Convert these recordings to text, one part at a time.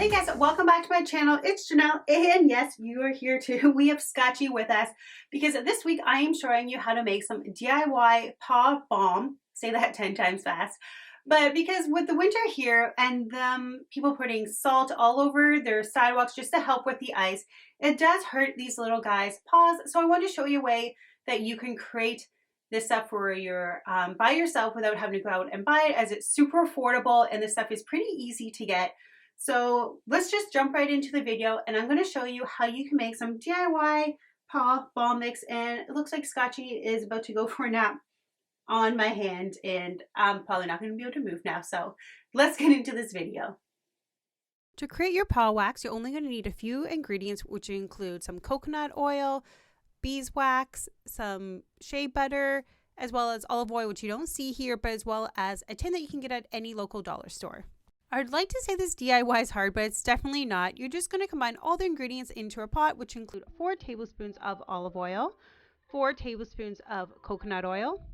Hey guys, welcome back to my channel. It's Janelle, and yes, you are here too. We have Scotchy with us because this week I am showing you how to make some DIY paw balm. Say that 10 times fast. But because with the winter here and people putting salt all over their sidewalks just to help with the ice, it does hurt these little guys' paws. So I want to show you a way that you can create this stuff for your by yourself without having to go out and buy it, as it's super affordable and this stuff is pretty easy to get. So let's just jump right into the video, and I'm going to show you how you can make some DIY paw balm mix. And it looks like Scotchy is about to go for a nap on my hand, and I'm probably not going to be able to move now. So let's get into this video. To create your paw wax, you're only going to need a few ingredients, which include some coconut oil, beeswax, some shea butter, as well as olive oil, which you don't see here, but as well as a tin that you can get at any local dollar store. I'd like to say this DIY is hard, but it's definitely not. You're just going to combine all the ingredients into a pot, which include 4 tablespoons of olive oil, 4 tablespoons of coconut oil,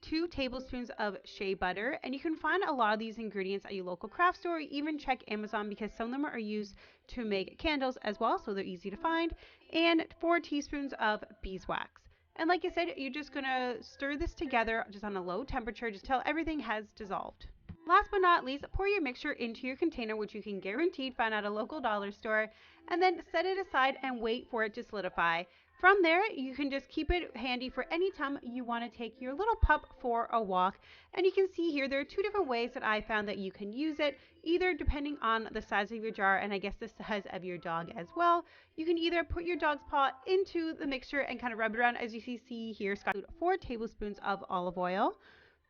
2 tablespoons of shea butter, and you can find a lot of these ingredients at your local craft store. Even check Amazon because some of them are used to make candles as well, so they're easy to find, and 4 teaspoons of beeswax. And like I said, you're just going to stir this together just on a low temperature just till everything has dissolved. Last but not least, pour your mixture into your container, which you can guaranteed find at a local dollar store, and then set it aside and wait for it to solidify. From there, you can just keep it handy for any time you want to take your little pup for a walk. And you can see here there are 2 different ways that I found that you can use it, either depending on the size of your jar and I guess the size of your dog as well. You can either put your dog's paw into the mixture and kind of rub it around, as you see here. Scott, 4 tablespoons of olive oil,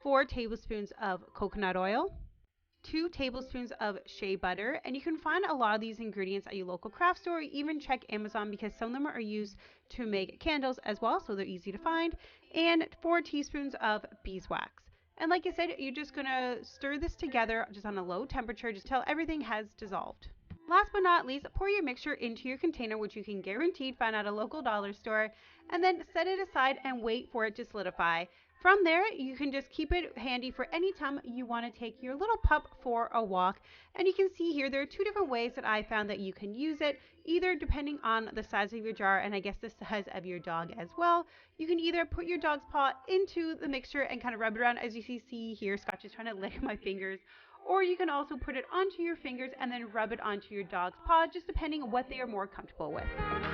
4 tablespoons of coconut oil, 2 tablespoons of shea butter, and you can find a lot of these ingredients at your local craft store. Even check Amazon because some of them are used to make candles as well, so they're easy to find, and 4 teaspoons of beeswax. And like I said, you're just going to stir this together just on a low temperature just till everything has dissolved. Last but not least, pour your mixture into your container, which you can guaranteed find at a local dollar store, and then set it aside and wait for it to solidify. From there, you can just keep it handy for any time you want to take your little pup for a walk. And you can see here there are 2 different ways that I found that you can use it, either depending on the size of your jar and I guess the size of your dog as well. You can either put your dog's paw into the mixture and kind of rub it around, as you see here. Scotch is trying to lick my fingers. Or you can also put it onto your fingers and then rub it onto your dog's paw, just depending on what they are more comfortable with.